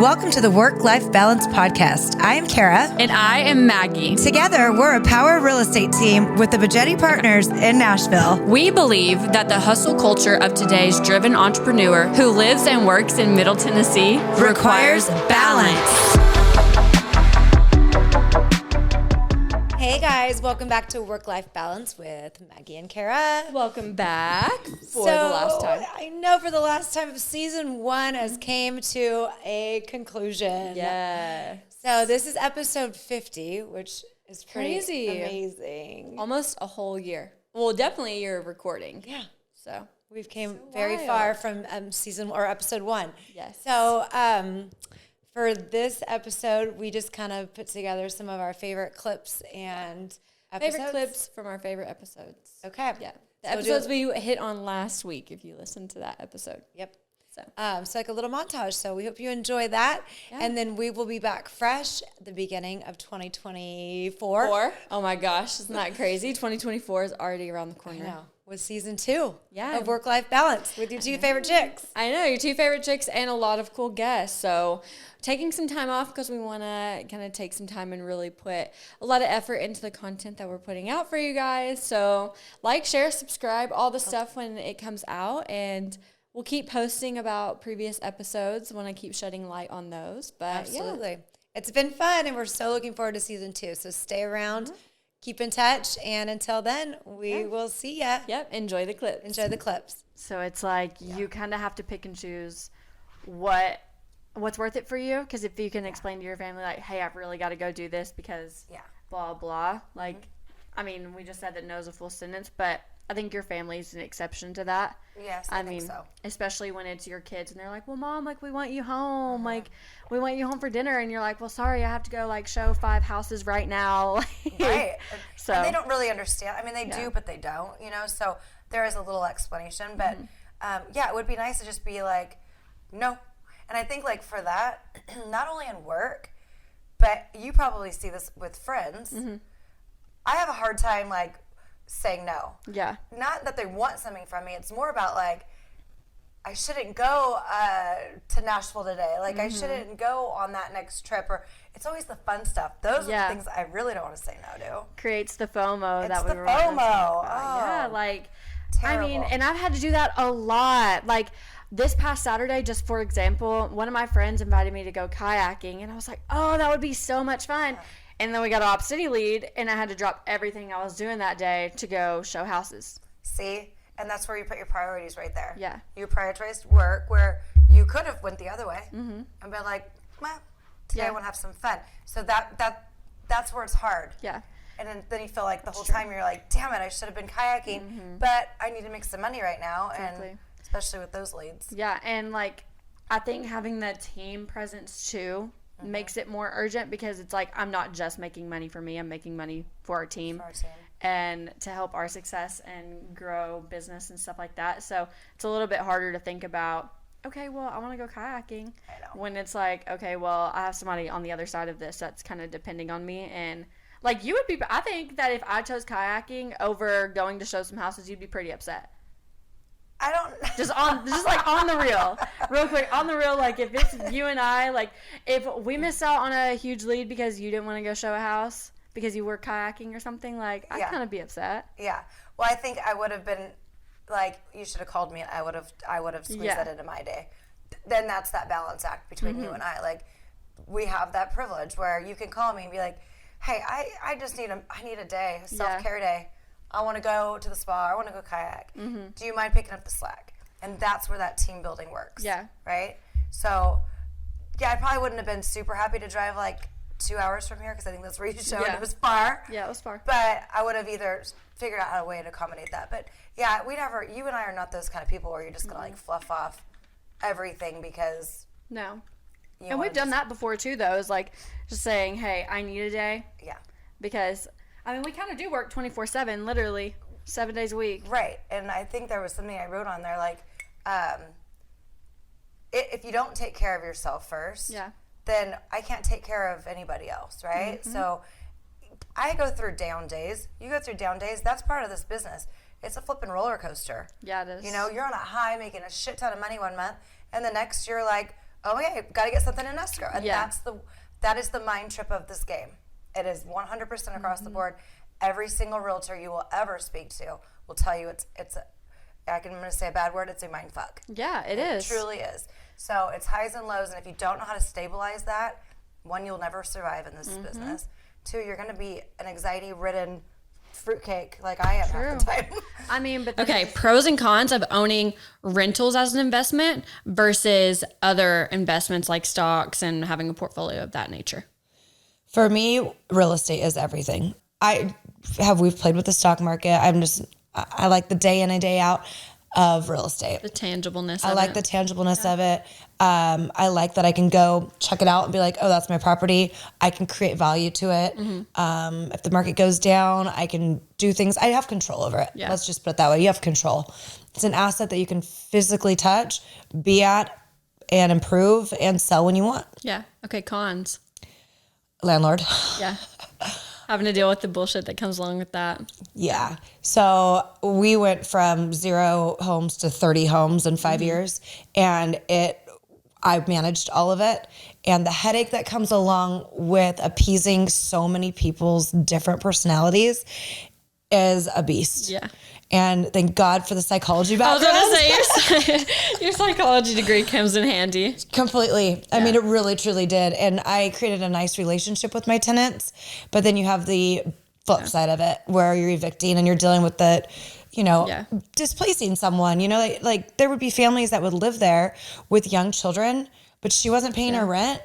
Welcome to the Work-Life Balance Podcast. I am Kara. And I am Maggie. Together, we're a power real estate team with the Bogetti partners in Nashville. We believe that the hustle culture of today's driven entrepreneur who lives and works in Middle Tennessee requires balance. Hey guys, welcome back to Work-Life Balance with Maggie and Kara. Welcome back for the last time. I know for the last time, season 1 has came to a conclusion. Yeah. So this is episode 50, which is pretty Crazy. amazing. Almost a whole year. Well, definitely a year of recording. Yeah. So We've came So very wild. far from season or episode 1. Yes. So for this episode, we just kind of put together some of our favorite clips and episodes. favorite clips from our favorite episodes. Okay. Yeah. The So episodes we hit on last week, if you listened to that episode. Yep. So So like a little montage. So we hope you enjoy that. Yeah. And then we will be back fresh at the beginning of 2024. Oh my gosh, isn't that crazy? 2024 is already around the I corner. know. With season 2 Yeah. of Work-Life Balance with your two favorite chicks. I know, your two favorite chicks and a lot of cool guests. So taking some time off because we want to kind of take some time and really put a lot of effort into the content that we're putting out for you guys. So like, share, subscribe, all the stuff when it comes out. And we'll keep posting about previous episodes when I keep shedding light on those. But Absolutely. It's been fun, and we're so looking forward to season 2. So stay around, keep in touch, and until then, we will see ya. Yep, enjoy the clip. Enjoy the clips. So it's like you kind of have to pick and choose what's worth it for you. Because if you can explain to your family, like, hey, I've really got to go do this because blah, blah. Like, I mean, we just said that no is a full sentence, but I think your family's an exception to that. Yes, I think mean, so. especially when it's your kids and they're like, well, Mom, like, we want you home. Like, we want you home for dinner. And you're like, well, sorry, I have to go, like, show 5 houses right now. Right. So And they don't really understand. I mean, they do, but they don't, you know? So there is a little explanation. But, it would be nice to just be like, no. And I think, like, for that, not only in work, but you probably see this with friends. I have a hard time, like, saying no. Yeah. Not that they want something from me. It's more about, like, I shouldn't go to Nashville today. Like, I shouldn't go on that next trip. Or it's always the fun stuff. Those are the things I really don't want to say no to. Creates the FOMO It's that the we were talking FOMO. about. Yeah, Oh, like, terrible. I mean, and I've had to do that a lot. Like, this past Saturday, just for example, one of my friends invited me to go kayaking, and I was like, oh, that would be so much fun. And then we got an Op City lead, and I had to drop everything I was doing that day to go show houses. See? And that's where you put your priorities right there. Yeah. You prioritized work where you could have went the other way and been like, well, today I want to have some fun. So that's where it's hard. Yeah. And then you feel like the whole time you're like, damn it, I should have been kayaking, but I need to make some money right now. Exactly. And especially with those leads. Yeah, and, like, I think having that team presence, too, makes it more urgent because it's like I'm not just making money for me, I'm making money for our team. For our team. And to help our success and grow business and stuff like that. So it's a little bit harder to think about, okay, well, I want to go kayaking. I know. When it's like, okay, well, I have somebody on the other side of this that's kind of depending on me. And, like, you would be, I think that if I chose kayaking over going to show some houses, you'd be pretty upset. I don't. Just like on the real, real quick, on the real, like, if it's you and I, like, if we miss out on a huge lead because you didn't want to go show a house because you were kayaking or something, like, I'd kind of be upset. Yeah. Well, I think I would have been like, you should have called me and I would have squeezed that into my day. Then that's that balance act between you and I. Like, we have that privilege where you can call me and be like, hey, I just need a day, a self-care day. I want to go to the spa. I want to go kayak. Do you mind picking up the slack? And that's where that team building works. Yeah. Right? So, I probably wouldn't have been super happy to drive like 2 hours from here because I think that's where you showed. Yeah. It was far. Yeah, it was far. But I would have either figured out a way to accommodate that. But, yeah, you and I are not those kind of people where you're just going to like fluff off everything because. No. You And we've done that before, too, though, is like just saying, hey, I need a day. Yeah. Because, I mean, we kind of do work 24/7, literally, 7 days a week. Right. And I think there was something I wrote on there, like, if you don't take care of yourself first, then I can't take care of anybody else, right? So I go through down days. You go through down days. That's part of this business. It's a flipping roller coaster. Yeah, it is. You know, you're on a high making a shit ton of money one month, and the next you're like, okay, got to get something in escrow. And that is the mind trip of this game. It is 100% across the board. Every single realtor you will ever speak to will tell you I'm going to say a bad word, it's a mind fuck. Yeah, it is. It truly is. So it's highs and lows, and if you don't know how to stabilize that, one, you'll never survive in this business. Two, you're going to be an anxiety-ridden fruitcake like I am half the time. I mean, but Okay, pros and cons of owning rentals as an investment versus other investments like stocks and having a portfolio of that nature. For me, real estate is everything. We've played with the stock market. I like the day in and day out of real estate. The tangibleness I of like it. the tangibleness of it. I like that I can go check it out and be like, oh, that's my property. I can create value to it. If the market goes down, I can do things. I have control over it. Yeah. Let's just put it that way. You have control. It's an asset that you can physically touch, be at, and improve and sell when you want. Yeah. Okay, cons. Landlord. Yeah. Having to deal with the bullshit that comes along with that. Yeah. So we went from 0 homes to 30 homes in 5 years, and I managed all of it. And the headache that comes along with appeasing so many people's different personalities is a beast. Yeah. And thank God for the psychology background. I was going to say, your psychology degree comes in handy. Completely. I mean, it really, truly did. And I created a nice relationship with my tenants. But then you have the flip side of it where you're evicting and you're dealing with the, displacing someone. Like there would be families that would live there with young children, but she wasn't paying her rent.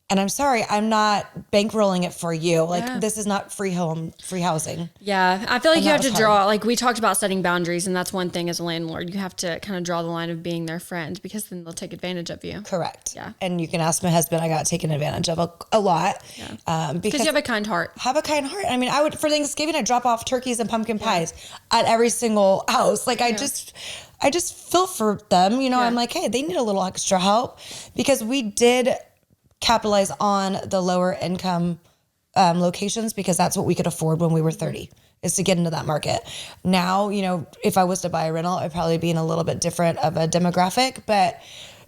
And I'm sorry, I'm not bankrolling it for you. Like this is not free housing. Yeah. I feel like And you that have to was draw, like we talked about setting boundaries, and that's one thing as a landlord. You have to kind of draw the line of being their friend, because then they'll take advantage of you. Correct. Yeah. And you can ask my husband, I got taken advantage of a lot. Yeah. Because you have a kind heart. Have a kind heart. I mean, I would, for Thanksgiving, I'd drop off turkeys and pumpkin pies at every single house. Like I just feel for them. I'm like, hey, they need a little extra help, because we did capitalize on the lower income locations, because that's what we could afford when we were 30, is to get into that market. Now, if I was to buy a rental, I'd probably be in a little bit different of a demographic, but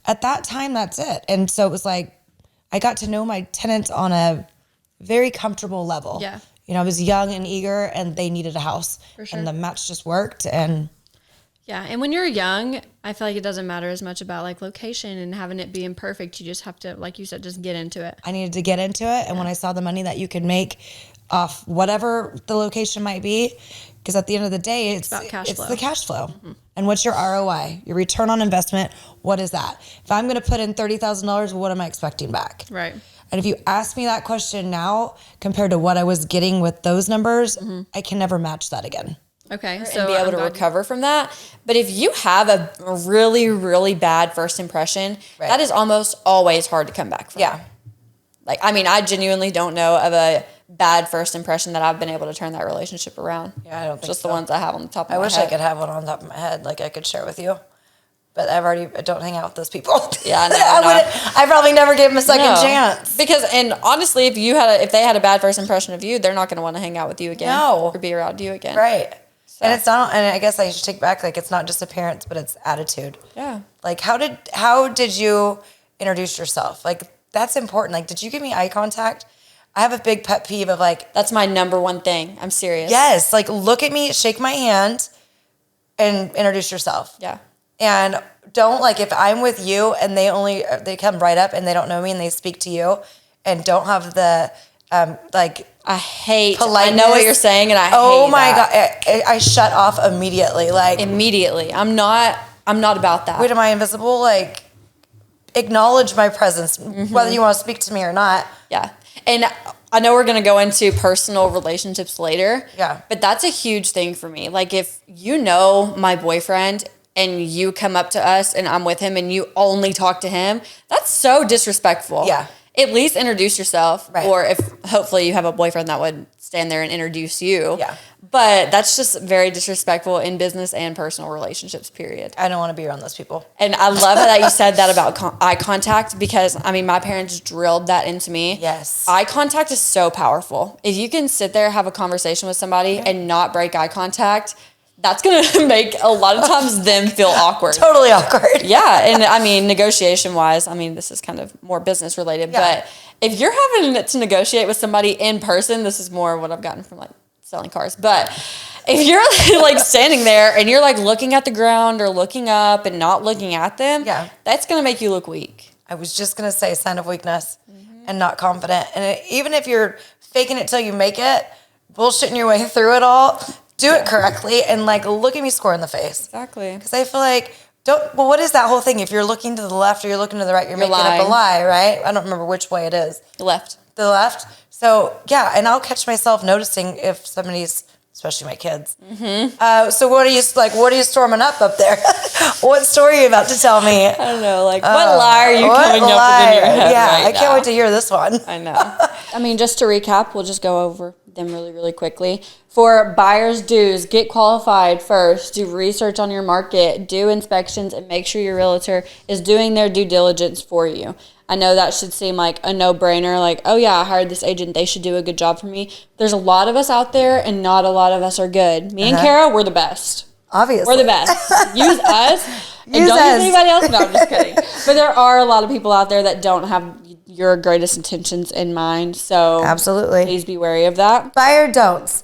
at that time, that's it. And so it was like, I got to know my tenants on a very comfortable level. Yeah. I was young and eager, and they needed a house. For sure. And the match just worked. And Yeah. And when you're young, I feel like it doesn't matter as much about like location and having it be imperfect. You just have to, like you said, just get into it. I needed to get into it. And when I saw the money that you could make off whatever the location might be, because at the end of the day, it's about cash flow. It's the cash flow. And what's your ROI? Your return on investment, what is that? If I'm going to put in $30,000, what am I expecting back? Right. And if you ask me that question now compared to what I was getting with those numbers, I can never match that again. Okay. And So be able to recover from that. But if you have a really, really bad first impression, that is almost always hard to come back from. Yeah. Like, I mean, I genuinely don't know of a bad first impression that I've been able to turn that relationship around. Yeah, I don't think Just so. the ones I have on the top of I my wish head. I could have one on top of my head, like I could share with you. But I don't hang out with those people. Yeah, I know. I probably never gave them a second No. chance. Because, and honestly, if they had a bad first impression of you, they're not going to want to hang out with you again. No. Or be around you again. Right. And it's not, and I guess I should take back, like, it's not just appearance, but it's attitude. Yeah. Like, how did you introduce yourself? Like, that's important. Like, did you give me eye contact? I have a big pet peeve of like, That's my number one thing. I'm serious. yes, like look at me, shake my hand, and introduce yourself. Yeah. And don't, like, if I'm with you and they come right up and they don't know me and they speak to you and don't have the, like, I hate, politeness. I know what you're saying, and I oh hate my that. God, I shut off immediately. Like, Immediately. I'm not about that. wait, am I invisible? Like, acknowledge my presence, whether you want to speak to me or not. Yeah. And I know we're going to go into personal relationships later. Yeah. But that's a huge thing for me. Like, if you know my boyfriend and you come up to us and I'm with him and you only talk to him, that's so disrespectful. Yeah. At least introduce yourself. Right. Or if hopefully you have a boyfriend that would stand there and introduce you. Yeah. But that's just very disrespectful in business and personal relationships, period. I don't want to be around those people. And I love that you said that about eye contact, because, I mean, my parents drilled that into me. Yes. Eye contact is so powerful. If you can sit there, have a conversation with somebody and not break eye contact, that's going to make a lot of times them feel awkward. Totally awkward. Yeah. And I mean, negotiation wise, I mean, this is kind of more business related, but if you're having to negotiate with somebody in person, this is more what I've gotten from like selling cars. But if you're like standing there and you're like looking at the ground or looking up and not looking at them, that's going to make you look weak. I was just going to say sign of weakness and not confident. And even if you're faking it till you make it, bullshitting your way through it all, do it correctly and like look at me square in the face. Exactly. Because I feel like what is that whole thing? If you're looking to the left or you're looking to the right, you're making lying. up a lie, right? I don't remember which way it is. The left. The left. So yeah, and I'll catch myself noticing if somebody's, especially my kids. So what are you storming up there? What story are you about to tell me? I don't know, like what lie are you coming up with in your head? Yeah, right I can't now? wait to hear this one. I know. I mean, just to recap, we'll just go over them really, really quickly. For buyer's dues, get qualified first, do research on your market, do inspections, and make sure your realtor is doing their due diligence for you. I know that should seem like a no-brainer, like, oh yeah, I hired this agent, they should do a good job for me. There's a lot of us out there, and not a lot of us are good. Me and Kara, we're the best. Obviously. We're the best. Use us. And Use don't us. use anybody else. No, I'm just kidding. But there are a lot of people out there that don't have your greatest intentions in mind. So absolutely, please be wary of that. Buy or don'ts.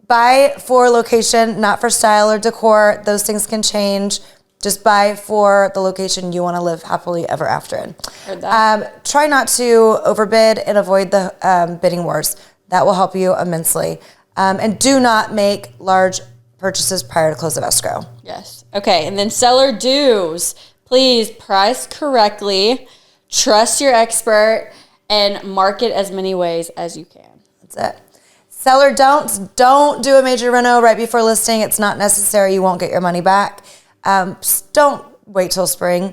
Buy for location, not for style or decor. Those things can change. Just buy for the location you want to live happily ever after in. Heard that. Try not to overbid and avoid the bidding wars. That will help you immensely. And do not make large purchases prior to close of escrow. Yes. Okay. And then seller dues. Please price correctly, trust your expert, and market as many ways as you can. That's it. Seller don'ts. Don't do a major reno right before listing. It's not necessary. You won't get your money back. Don't wait till spring.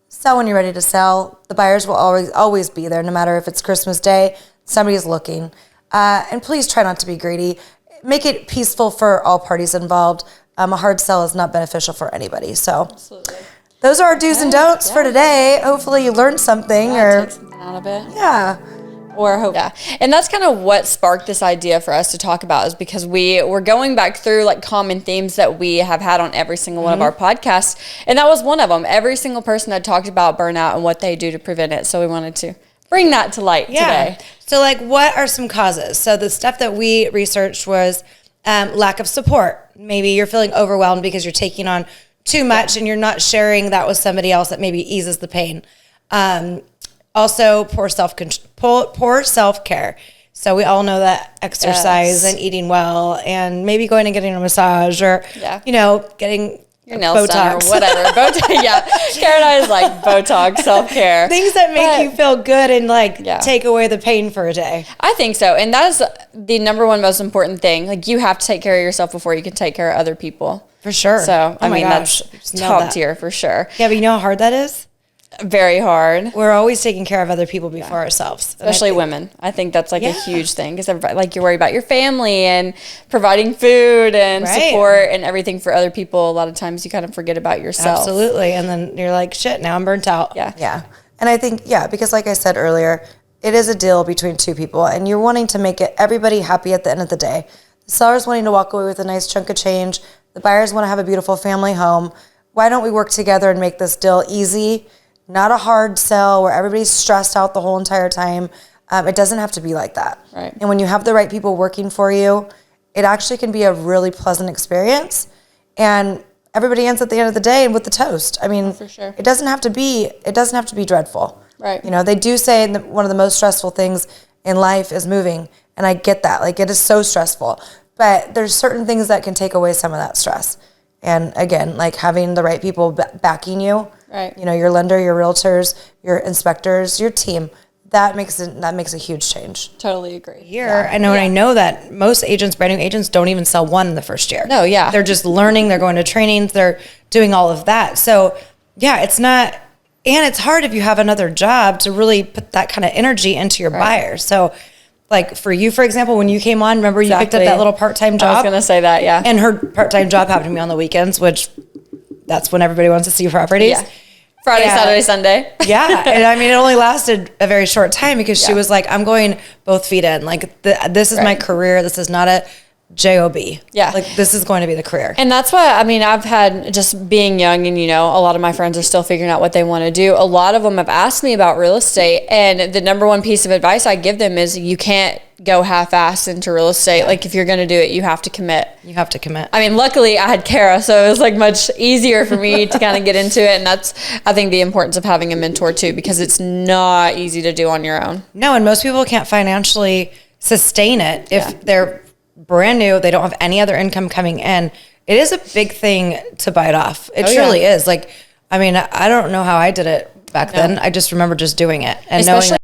Sell when you're ready to sell. The buyers will always be there, no matter if it's Christmas Day. Somebody's looking. And please try not to be greedy. Make it peaceful for all parties involved. A hard sell is not beneficial for anybody. So Absolutely. those are our do's and don'ts for today. Hopefully you learned something Take something out of it. yeah. Or hope. Yeah. And that's kind of what sparked this idea for us to talk about, is because we were going back through like common themes that we have had on every single one of our podcasts. And that was one of them. Every single person had talked about burnout and what they do to prevent it. So we wanted to bring that to light today. So like, what are some causes? So the stuff that we researched was lack of support. Maybe you're feeling overwhelmed because you're taking on too much and you're not sharing that with somebody else that maybe eases the pain. Also, poor self-care. So we all know that exercise and eating well and maybe going and getting a massage or, getting your nails done Botox. or whatever. Botox, yeah. Kara and I is like Botox, self-care. Things that make you feel good and take away the pain for a day. I think so. And that is the number one most important thing. Like, you have to take care of yourself before you can take care of other people. For sure. So, Oh my gosh. that's top tier for sure. Yeah, but you know how hard that is? Very hard. We're always taking care of other people before ourselves. Especially women. I think that's like a huge thing, because everybody, like, you're worried about your family and providing food and support and everything for other people. A lot of times you kind of forget about yourself. Absolutely. And then you're like, shit, now I'm burnt out. Yeah. Yeah. And I think, because like I said earlier, it is a deal between two people and you're wanting to make everybody happy at the end of the day. The seller's wanting to walk away with a nice chunk of change. The buyers want to have a beautiful family home. Why don't we work together and make this deal easy? Not a hard sell where everybody's stressed out the whole entire time. It doesn't have to be like that. Right. And when you have the right people working for you, it actually can be a really pleasant experience. And everybody ends at the end of the day with the toast. I mean, for sure. It doesn't have to be dreadful. Right. They do say one of the most stressful things in life is moving. And I get that. Like, it is so stressful. But there's certain things that can take away some of that stress. And again, like having the right people backing you. Right. Your lender, your realtors, your inspectors, your team. That makes a huge change. Totally agree. I know that most agents, brand new agents, don't even sell one in the first year. No, yeah. They're just learning, they're going to trainings, they're doing all of that. So it's not, and it's hard if you have another job to really put that kind of energy into your buyer. So like for you, for example, when you came on, remember you picked up that little part-time job? I was going to say that, yeah. And her part-time job happened to be on the weekends, which that's when everybody wants to see properties. Yeah. Friday, Saturday, Sunday. Yeah. And I mean, it only lasted a very short time because she was like, I'm going both feet in. Like, this is my career. This is not J-O-B. Yeah. Like, this is going to be the career. And that's why, I mean, I've had just being young and, you know, a lot of my friends are still figuring out what they want to do. A lot of them have asked me about real estate. And the number one piece of advice I give them is you can't go half-assed into real estate. Like, if you're going to do it, you have to commit. You have to commit. I mean, luckily I had Kara, so it was like much easier for me to kind of get into it. And that's, I think, the importance of having a mentor too, because it's not easy to do on your own. No, and most people can't financially sustain it if they're brand new, they don't have any other income coming in. It is a big thing to bite off. It truly is. Like, I mean, I don't know how I did it back then. I just remember just doing it and Especially knowing